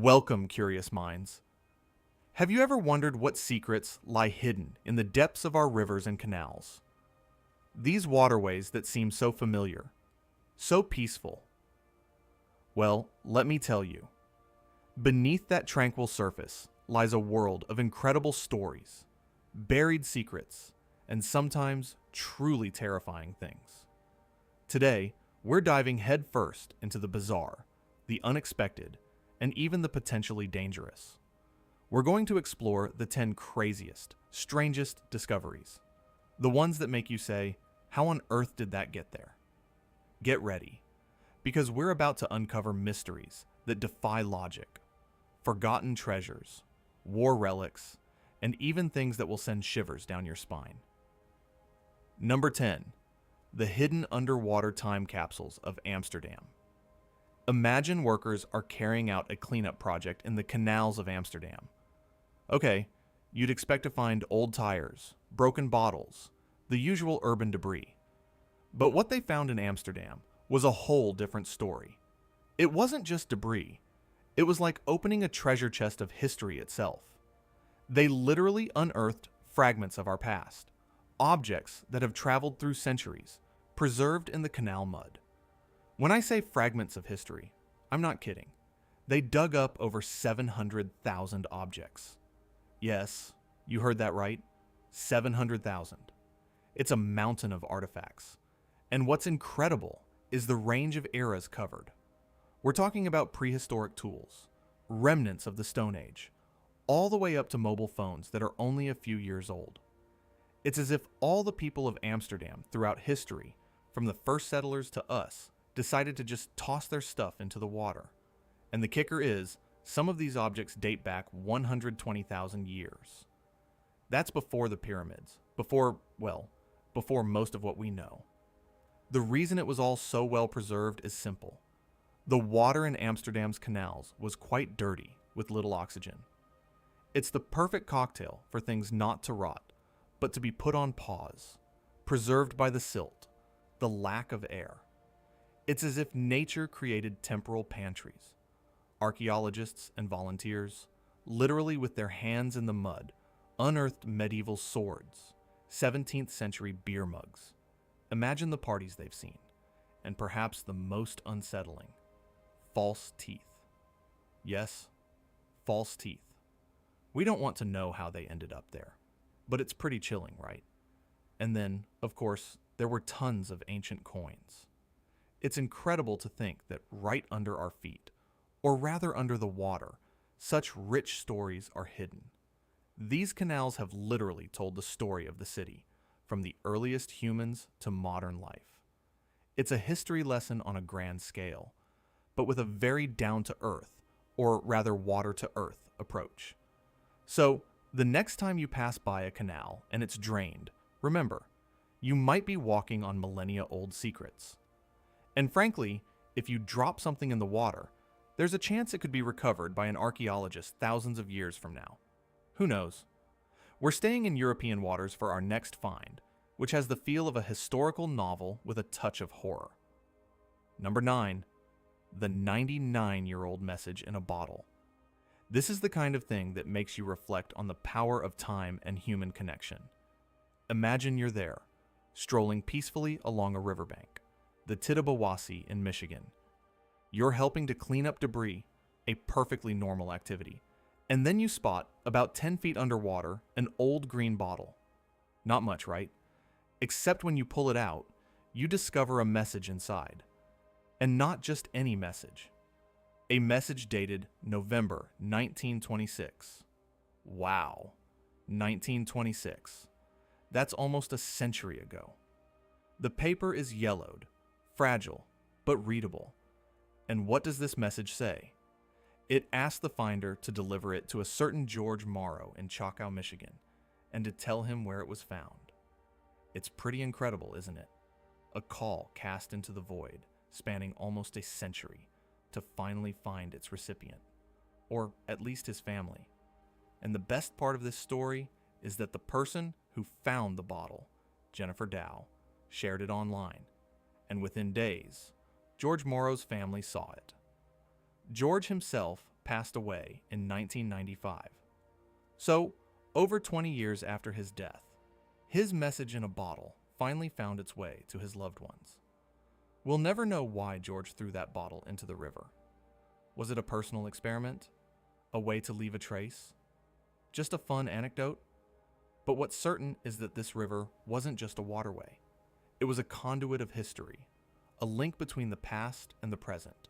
Welcome, curious minds. Have you ever wondered what secrets lie hidden in the depths of our rivers and canals? These waterways that seem so familiar, so peaceful. Well, let me tell you. Beneath that tranquil surface lies a world of incredible stories, buried secrets, and sometimes truly terrifying things. Today, we're diving headfirst into the bizarre, the unexpected, and even the potentially dangerous. We're going to explore the 10 craziest, strangest discoveries. The ones that make you say, how on earth did that get there? Get ready, because we're about to uncover mysteries that defy logic, forgotten treasures, war relics, and even things that will send shivers down your spine. Number 10. The hidden underwater time capsules of Amsterdam. Imagine workers are carrying out a cleanup project in the canals of Amsterdam. Okay, you'd expect to find old tires, broken bottles, the usual urban debris. But what they found in Amsterdam was a whole different story. It wasn't just debris. It was like opening a treasure chest of history itself. They literally unearthed fragments of our past, objects that have traveled through centuries, preserved in the canal mud. When I say fragments of history, I'm not kidding. They dug up over 700,000 objects. Yes, you heard that right. 700,000. It's a mountain of artifacts. And what's incredible is the range of eras covered. We're talking about prehistoric tools, remnants of the Stone Age, all the way up to mobile phones that are only a few years old. It's as if all the people of Amsterdam throughout history, from the first settlers to us, decided to just toss their stuff into the water. And the kicker is, some of these objects date back 120,000 years. That's before the pyramids, before most of what we know. The reason it was all so well preserved is simple. The water in Amsterdam's canals was quite dirty, with little oxygen. It's the perfect cocktail for things not to rot, but to be put on pause, preserved by the silt, the lack of air. It's as if nature created temporal pantries. Archaeologists and volunteers, literally with their hands in the mud, unearthed medieval swords, 17th century beer mugs. Imagine the parties they've seen, and perhaps the most unsettling, false teeth. Yes, false teeth. We don't want to know how they ended up there, but it's pretty chilling, right? And then, of course, there were tons of ancient coins. It's incredible to think that right under our feet, or rather under the water, such rich stories are hidden. These canals have literally told the story of the city, from the earliest humans to modern life. It's a history lesson on a grand scale, but with a very down-to-earth, or rather water-to-earth approach. So, the next time you pass by a canal and it's drained, remember, you might be walking on millennia-old secrets. And frankly, if you drop something in the water, there's a chance it could be recovered by an archaeologist thousands of years from now. Who knows? We're staying in European waters for our next find, which has the feel of a historical novel with a touch of horror. Number 9. The 99-year-old message in a bottle. This is the kind of thing that makes you reflect on the power of time and human connection. Imagine you're there, strolling peacefully along a riverbank, the Tittabawassee in Michigan. You're helping to clean up debris, a perfectly normal activity, and then you spot, about 10 feet underwater, an old green bottle. Not much, right? Except when you pull it out, you discover a message inside. And not just any message. A message dated November 1926. Wow, 1926. That's almost a century ago. The paper is yellowed, fragile, but readable. And what does this message say? It asks the finder to deliver it to a certain George Morrow in Choctaw, Michigan, and to tell him where it was found. It's pretty incredible, isn't it? A call cast into the void, spanning almost a century, to finally find its recipient, or at least his family. And the best part of this story is that the person who found the bottle, Jennifer Dow, shared it online, and within days, George Morrow's family saw it. George himself passed away in 1995. So, over 20 years after his death, his message in a bottle finally found its way to his loved ones. We'll never know why George threw that bottle into the river. Was it a personal experiment? A way to leave a trace? Just a fun anecdote? But what's certain is that this river wasn't just a waterway. It was a conduit of history, a link between the past and the present.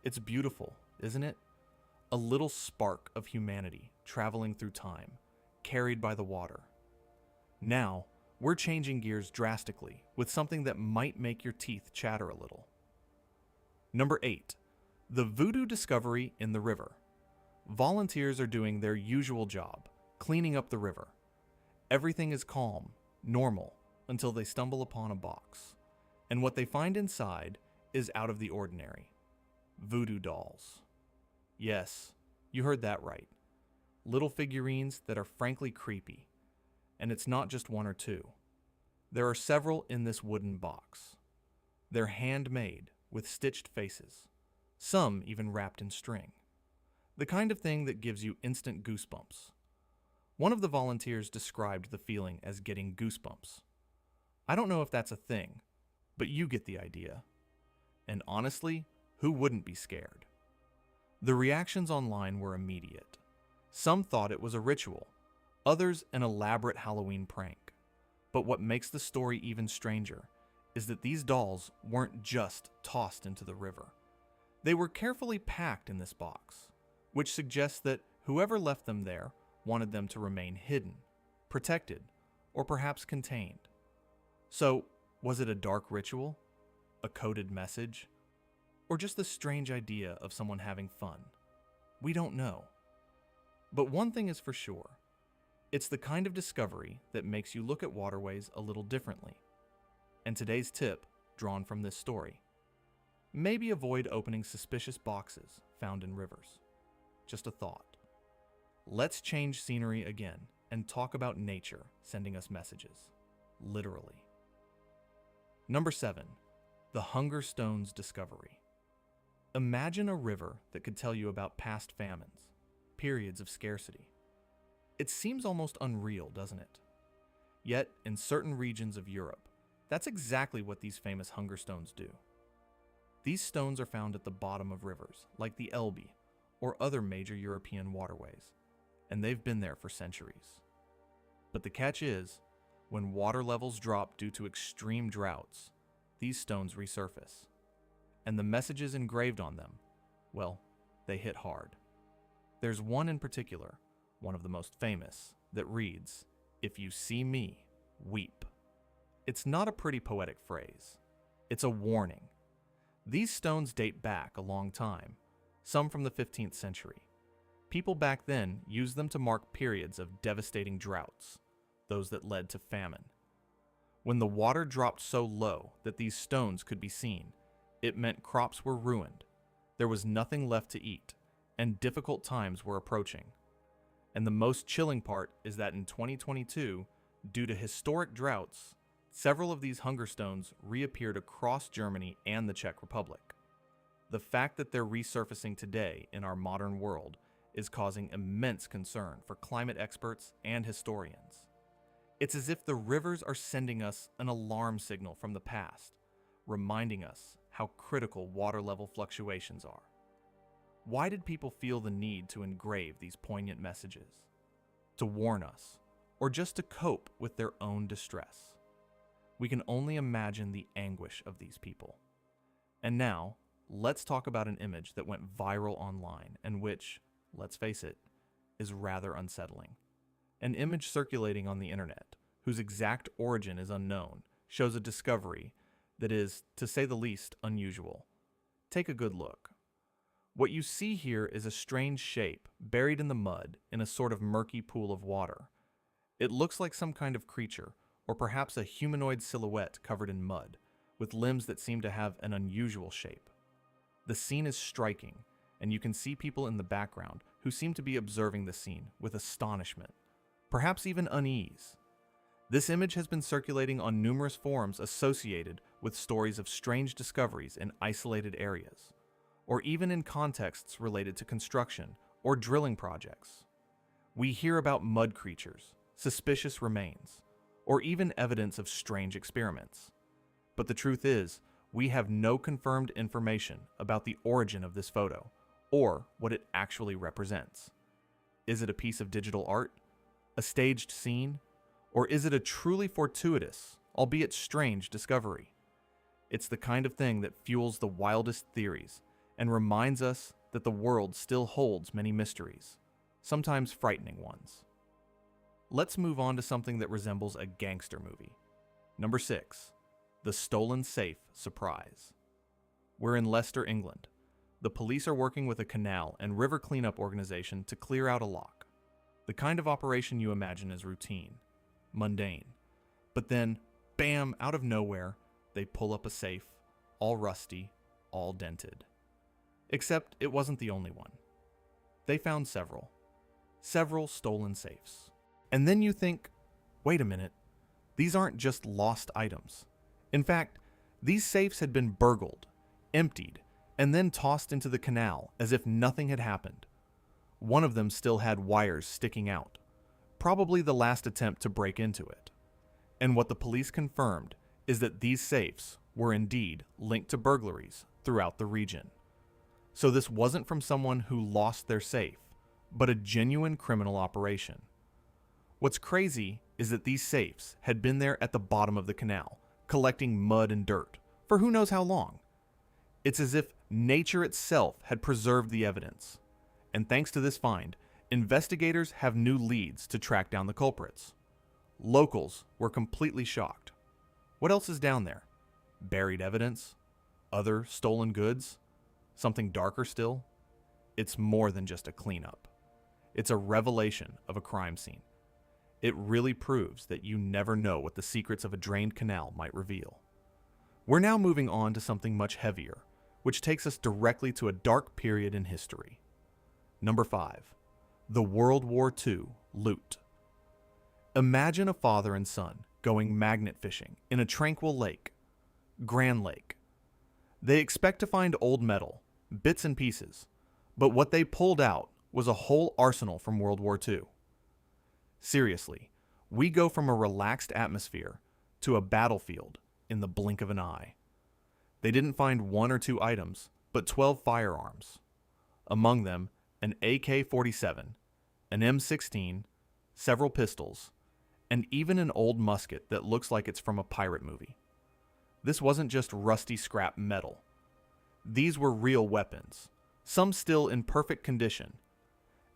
It's beautiful, isn't it? A little spark of humanity traveling through time, carried by the water. Now, we're changing gears drastically with something that might make your teeth chatter a little. Number 8. The voodoo discovery in the river. Volunteers are doing their usual job, cleaning up the river. Everything is calm, normal, until they stumble upon a box. And what they find inside is out of the ordinary. Voodoo dolls. Yes, you heard that right. Little figurines that are frankly creepy. And it's not just one or two. There are several in this wooden box. They're handmade, with stitched faces. Some even wrapped in string. The kind of thing that gives you instant goosebumps. One of the volunteers described the feeling as getting goosebumps. I don't know if that's a thing, but you get the idea. And honestly, who wouldn't be scared? The reactions online were immediate. Some thought it was a ritual, others an elaborate Halloween prank. But what makes the story even stranger is that these dolls weren't just tossed into the river. They were carefully packed in this box, which suggests that whoever left them there wanted them to remain hidden, protected, or perhaps contained. So, was it a dark ritual? A coded message? Or just the strange idea of someone having fun? We don't know. But one thing is for sure. It's the kind of discovery that makes you look at waterways a little differently. And today's tip, drawn from this story, maybe avoid opening suspicious boxes found in rivers. Just a thought. Let's change scenery again and talk about nature sending us messages. Literally. Number 7. The Hunger Stones discovery. Imagine a river that could tell you about past famines, periods of scarcity. It seems almost unreal, doesn't it? Yet, in certain regions of Europe, that's exactly what these famous hunger stones do. These stones are found at the bottom of rivers, like the Elbe, or other major European waterways, and they've been there for centuries. But the catch is, when water levels drop due to extreme droughts, these stones resurface. And the messages engraved on them, well, they hit hard. There's one in particular, one of the most famous, that reads, "If you see me, weep." It's not a pretty poetic phrase. It's a warning. These stones date back a long time, some from the 15th century. People back then used them to mark periods of devastating droughts, those that led to famine. When the water dropped so low that these stones could be seen, it meant crops were ruined, there was nothing left to eat, and difficult times were approaching. And the most chilling part is that in 2022, due to historic droughts, several of these hunger stones reappeared across Germany and the Czech Republic. The fact that they're resurfacing today in our modern world is causing immense concern for climate experts and historians. It's as if the rivers are sending us an alarm signal from the past, reminding us how critical water level fluctuations are. Why did people feel the need to engrave these poignant messages? To warn us, or just to cope with their own distress? We can only imagine the anguish of these people. And now, let's talk about an image that went viral online and which, let's face it, is rather unsettling. An image circulating on the internet, whose exact origin is unknown, shows a discovery that is, to say the least, unusual. Take a good look. What you see here is a strange shape buried in the mud in a sort of murky pool of water. It looks like some kind of creature, or perhaps a humanoid silhouette covered in mud, with limbs that seem to have an unusual shape. The scene is striking, and you can see people in the background who seem to be observing the scene with astonishment, perhaps even unease. This image has been circulating on numerous forums associated with stories of strange discoveries in isolated areas, or even in contexts related to construction or drilling projects. We hear about mud creatures, suspicious remains, or even evidence of strange experiments. But the truth is, we have no confirmed information about the origin of this photo or what it actually represents. Is it a piece of digital art, a staged scene, or is it a truly fortuitous, albeit strange, discovery? It's the kind of thing that fuels the wildest theories and reminds us that the world still holds many mysteries, sometimes frightening ones. Let's move on to something that resembles a gangster movie. Number 6. The Stolen Safe Surprise. We're in Leicester, England. The police are working with a canal and river cleanup organization to clear out a lock. The kind of operation you imagine as routine, mundane. But then, bam, out of nowhere, they pull up a safe, all rusty, all dented. Except it wasn't the only one. They found several stolen safes. And then you think, wait a minute, these aren't just lost items. In fact, these safes had been burgled, emptied, and then tossed into the canal as if nothing had happened. One of them still had wires sticking out, probably the last attempt to break into it. And what the police confirmed is that these safes were indeed linked to burglaries throughout the region. So this wasn't from someone who lost their safe, but a genuine criminal operation. What's crazy is that these safes had been there at the bottom of the canal, collecting mud and dirt for who knows how long. It's as if nature itself had preserved the evidence. And thanks to this find, investigators have new leads to track down the culprits. Locals were completely shocked. What else is down there? Buried evidence? Other stolen goods? Something darker still? It's more than just a cleanup. It's a revelation of a crime scene. It really proves that you never know what the secrets of a drained canal might reveal. We're now moving on to something much heavier, which takes us directly to a dark period in history. Number 5. The World War II loot. Imagine a father and son going magnet fishing in a tranquil lake, Grand Lake. They expect to find old metal, bits and pieces, but what they pulled out was a whole arsenal from World War II. Seriously, we go from a relaxed atmosphere to a battlefield in the blink of an eye. They didn't find 1 or 2 items, but 12 firearms. Among them, an AK-47, an M16, several pistols, and even an old musket that looks like it's from a pirate movie. This wasn't just rusty scrap metal. These were real weapons, some still in perfect condition.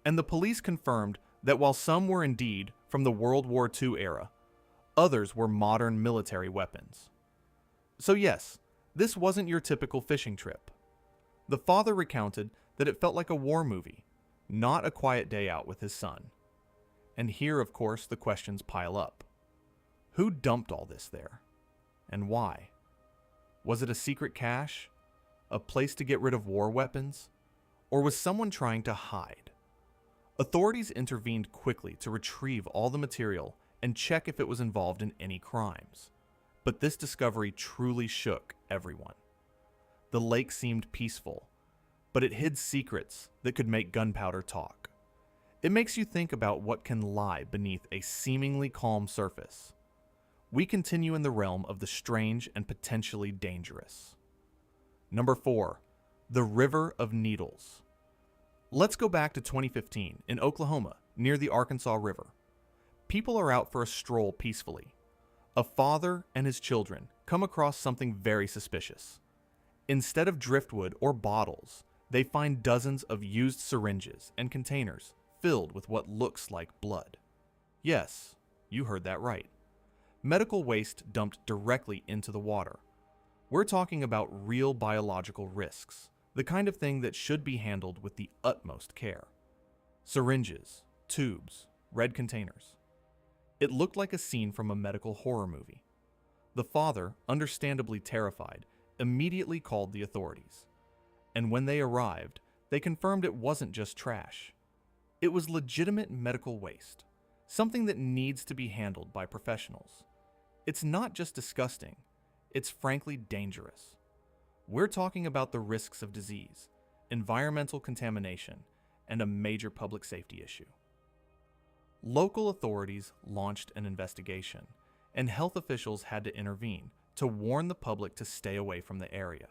And the police confirmed that while some were indeed from the World War II era, others were modern military weapons. So yes, this wasn't your typical fishing trip. The father recounted that it felt like a war movie, not a quiet day out with his son. And here, of course, the questions pile up. Who dumped all this there? And why? Was it a secret cache? A place to get rid of war weapons? Or was someone trying to hide? Authorities intervened quickly to retrieve all the material and check if it was involved in any crimes. But this discovery truly shook everyone. The lake seemed peaceful, but it hid secrets that could make gunpowder talk. It makes you think about what can lie beneath a seemingly calm surface. We continue in the realm of the strange and potentially dangerous. Number 4. The River of Needles. Let's go back to 2015 in Oklahoma, near the Arkansas River. People are out for a stroll peacefully. A father and his children come across something very suspicious. Instead of driftwood or bottles, they find dozens of used syringes and containers filled with what looks like blood. Yes, you heard that right. Medical waste dumped directly into the water. We're talking about real biological risks, the kind of thing that should be handled with the utmost care. Syringes, tubes, red containers. It looked like a scene from a medical horror movie. The father, understandably terrified, immediately called the authorities. And when they arrived, they confirmed it wasn't just trash. It was legitimate medical waste, something that needs to be handled by professionals. It's not just disgusting, it's frankly dangerous. We're talking about the risks of disease, environmental contamination, and a major public safety issue. Local authorities launched an investigation, and health officials had to intervene to warn the public to stay away from the area.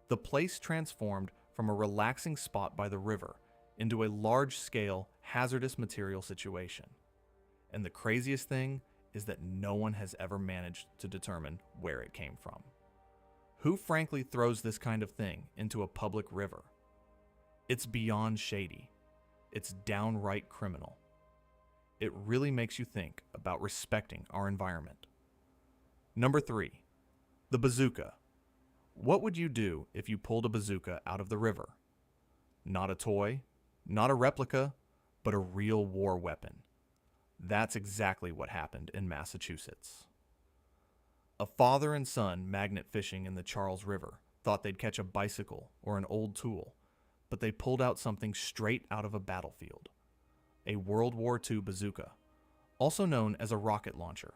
The place transformed from a relaxing spot by the river into a large-scale hazardous material situation. And the craziest thing is that no one has ever managed to determine where it came from. Who frankly throws this kind of thing into a public river? It's beyond shady. It's downright criminal. It really makes you think about respecting our environment. Number 3, the bazooka. What would you do if you pulled a bazooka out of the river? Not a toy, not a replica, but a real war weapon. That's exactly what happened in Massachusetts. A father and son magnet fishing in the Charles River thought they'd catch a bicycle or an old tool, but they pulled out something straight out of a battlefield. A World War II bazooka, also known as a rocket launcher.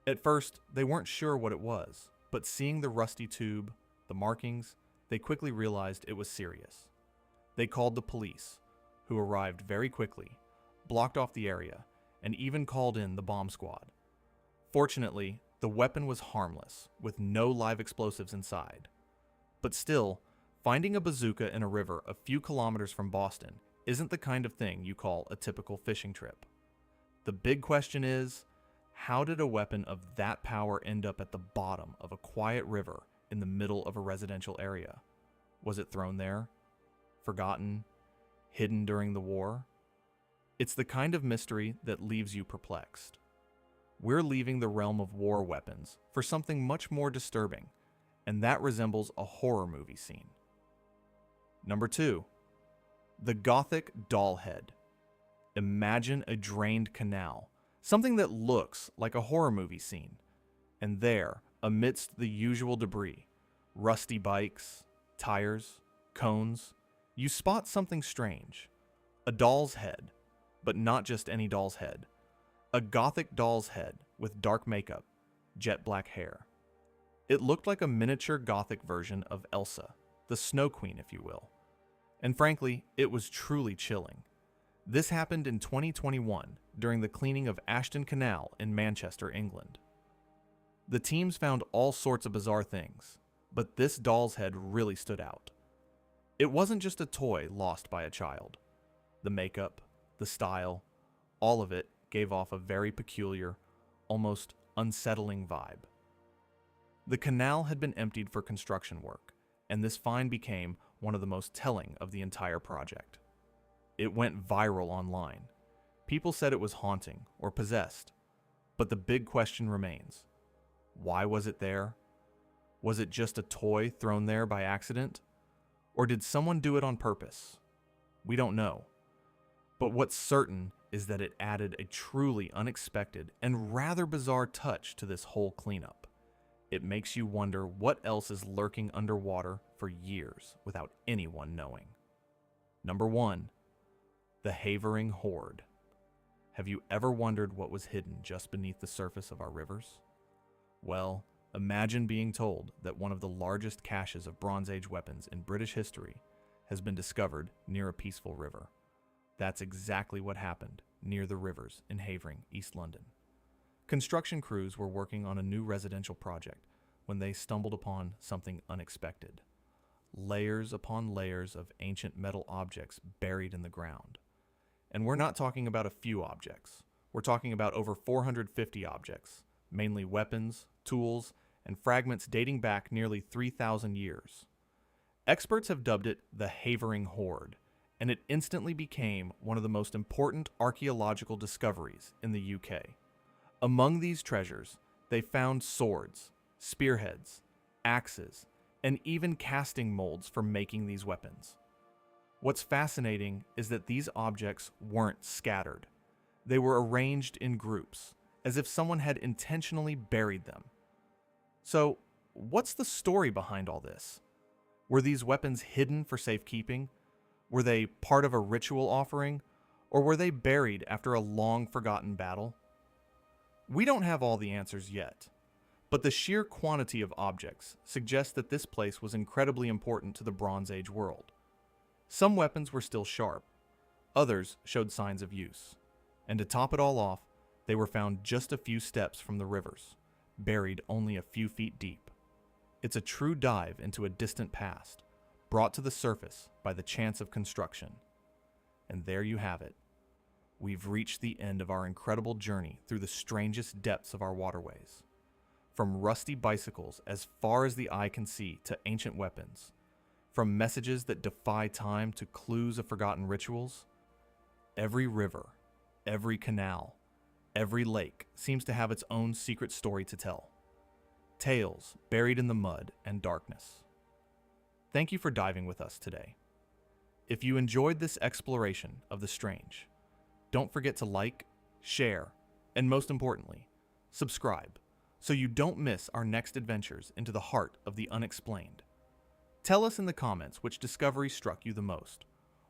At first, they weren't sure what it was, but seeing the rusty tube, the markings, they quickly realized it was serious. They called the police, who arrived very quickly, blocked off the area, and even called in the bomb squad. Fortunately, the weapon was harmless, with no live explosives inside. But still, finding a bazooka in a river a few kilometers from Boston isn't the kind of thing you call a typical fishing trip. The big question is, how did a weapon of that power end up at the bottom of a quiet river in the middle of a residential area? Was it thrown there? Forgotten? Hidden during the war? It's the kind of mystery that leaves you perplexed. We're leaving the realm of war weapons for something much more disturbing, and that resembles a horror movie scene. Number 2, the Gothic doll head. Imagine a drained canal, something that looks like a horror movie scene. And there, amidst the usual debris, rusty bikes, tires, cones, you spot something strange. A doll's head, but not just any doll's head. A Gothic doll's head with dark makeup, jet black hair. It looked like a miniature Gothic version of Elsa, the Snow Queen, if you will. And frankly, it was truly chilling. This happened in 2021 during the cleaning of Ashton Canal in Manchester, England. The teams found all sorts of bizarre things, but this doll's head really stood out. It wasn't just a toy lost by a child. The makeup, the style, all of it gave off a very peculiar, almost unsettling vibe. The canal had been emptied for construction work, and this find became one of the most telling of the entire project. It went viral online. People said it was haunting or possessed, but the big question remains. Why was it there? Was it just a toy thrown there by accident? Or did someone do it on purpose? We don't know. But what's certain is that it added a truly unexpected and rather bizarre touch to this whole cleanup. It makes you wonder what else is lurking underwater for years without anyone knowing. Number 1, the Havering Hoard. Have you ever wondered what was hidden just beneath the surface of our rivers? Well, imagine being told that one of the largest caches of Bronze Age weapons in British history has been discovered near a peaceful river. That's exactly what happened near the rivers in Havering, East London. Construction crews were working on a new residential project when they stumbled upon something unexpected. Layers upon layers of ancient metal objects buried in the ground. And we're not talking about a few objects. We're talking about over 450 objects, mainly weapons, tools, and fragments dating back nearly 3,000 years. Experts have dubbed it the Havering Hoard, and it instantly became one of the most important archaeological discoveries in the UK. Among these treasures, they found swords, spearheads, axes, and even casting molds for making these weapons. What's fascinating is that these objects weren't scattered. They were arranged in groups, as if someone had intentionally buried them. So, what's the story behind all this? Were these weapons hidden for safekeeping? Were they part of a ritual offering? Or were they buried after a long-forgotten battle? We don't have all the answers yet, but the sheer quantity of objects suggests that this place was incredibly important to the Bronze Age world. Some weapons were still sharp, others showed signs of use, and to top it all off, they were found just a few steps from the rivers, buried only a few feet deep. It's a true dive into a distant past, brought to the surface by the chance of construction. And there you have it. We've reached the end of our incredible journey through the strangest depths of our waterways. From rusty bicycles as far as the eye can see to ancient weapons, from messages that defy time to clues of forgotten rituals, every river, every canal, every lake seems to have its own secret story to tell. Tales buried in the mud and darkness. Thank you for diving with us today. If you enjoyed this exploration of the strange, don't forget to like, share, and most importantly, subscribe so you don't miss our next adventures into the heart of the unexplained. Tell us in the comments which discovery struck you the most,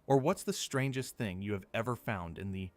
or what's the strangest thing you have ever found in the